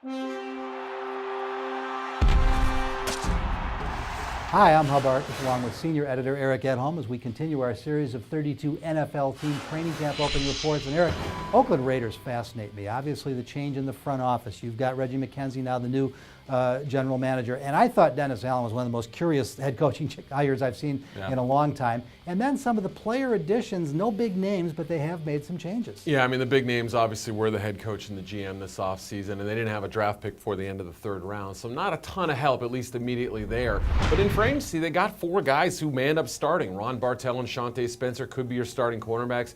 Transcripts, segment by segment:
Hi, I'm Hubbard, along with senior editor Eric Edholm, as we continue our series of 32 NFL team training camp opening reports. And Eric, Oakland Raiders fascinate me. Obviously, the change in the front office. You've got Reggie McKenzie now, the new general manager. And I thought Dennis Allen was one of the most curious head coaching hires I've seen in a long time. And then some of the player additions, no big names, but they have made some changes. Yeah, I mean, the big names obviously were the head coach and the GM this offseason, and they didn't have a draft pick before the end of the third round. So not a ton of help, at least immediately there. But in free agency, they got four guys who may end up starting. Ron Bartell and Shante Spencer could be your starting cornerbacks.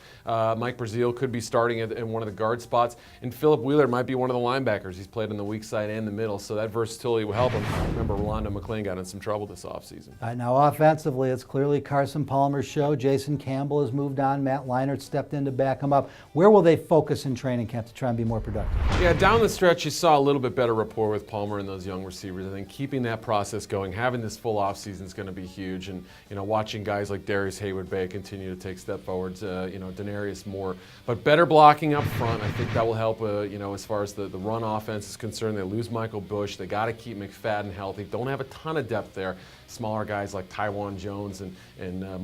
Mike Brazile could be starting in one of the guard spots. And Philip Wheeler might be one of the linebackers. He's played on the weak side and the middle, so that versatility will help him. Remember, Rolando McClain got in some trouble this offseason. Now, offensively, it's clearly Carson Palmer's show. Jason Campbell has moved on. Matt Leinart stepped in to back him up. Where will they focus in training camp to try and be more productive? Yeah, down the stretch, you saw a little bit better rapport with Palmer and those young receivers. I think keeping that process going, having this full offseason is going to be huge. And, watching guys like Darius Heyward-Bey continue to take step forwards, Denarius Moore. But better blocking up front, I think that will help, as far as the run offense is concerned. They lose Michael Bush. They got to keep McFadden healthy. Don't have a ton of depth there. Smaller guys like Tywan Jones and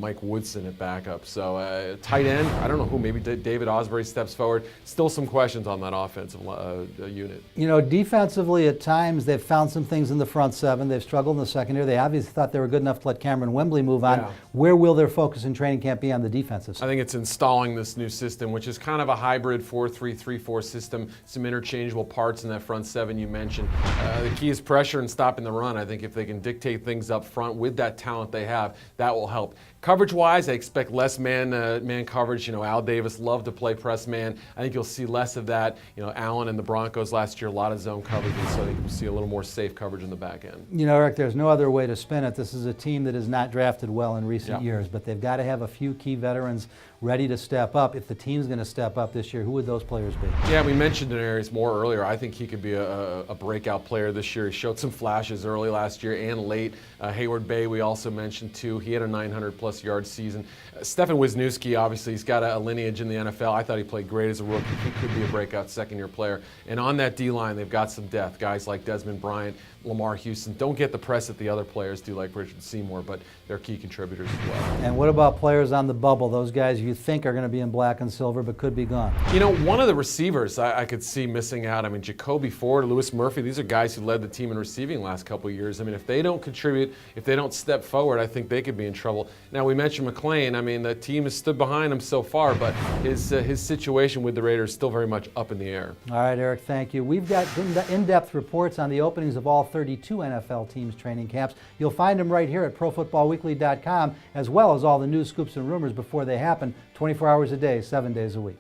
Mike Woodson at backup. So tight end, I don't know who, maybe David Osbury steps forward. Still some questions on that offensive unit. Defensively at times they've found some things in the front seven. They've struggled in the secondary. They obviously thought they were good enough to let Cameron Wembley move on. Yeah. Where will their focus in training camp be on the defensive side? I think it's installing this new system, which is kind of a hybrid 4-3-3-4 system. Some interchangeable parts in that front seven you mentioned. The key is pressure and stopping the run. I think if they can dictate things up front with that talent they have, that will help. Coverage-wise, I expect less man coverage. Al Davis loved to play press man. I think you'll see less of that. Allen and the Broncos last year, a lot of zone coverage, and so I think we'll see a little more safe coverage in the back end. Eric, there's no other way to spin it. This is a team that has not drafted well in recent years, but they've got to have a few key veterans ready to step up. If the team's going to step up this year, who would those players be? Yeah, we mentioned Denarius Moore earlier. I think he could be a breakout player this year. He showed some flashes early last year and late. Heyward-Bey, we also mentioned too. He had a 900-plus yard season. Stefan Wisniewski, obviously, he's got a lineage in the NFL. I thought he played great as a rookie. He could be a breakout second-year player. And on that D-line, they've got some depth. Guys like Desmond Bryant, Lamar Houston don't get the press that the other players do, like Richard Seymour, but they're key contributors as well. And what about players on the bubble? Those guys you think are going to be in black and silver but could be gone. One of the receivers I could see missing out. I mean, Jacoby Ford, Lewis Murphy, these are guys who led the team in receiving last couple of years. I mean, if they don't contribute, if they don't step forward, I think they could be in trouble. Now, we mentioned McClain. I mean, the team has stood behind him so far, but his situation with the Raiders is still very much up in the air. All right, Eric, thank you. We've got in-depth reports on the openings of all 32 NFL teams' training camps. You'll find them right here at ProFootballWeekly.com, as well as all the news, scoops, and rumors before they happen, 24 hours a day, 7 days a week.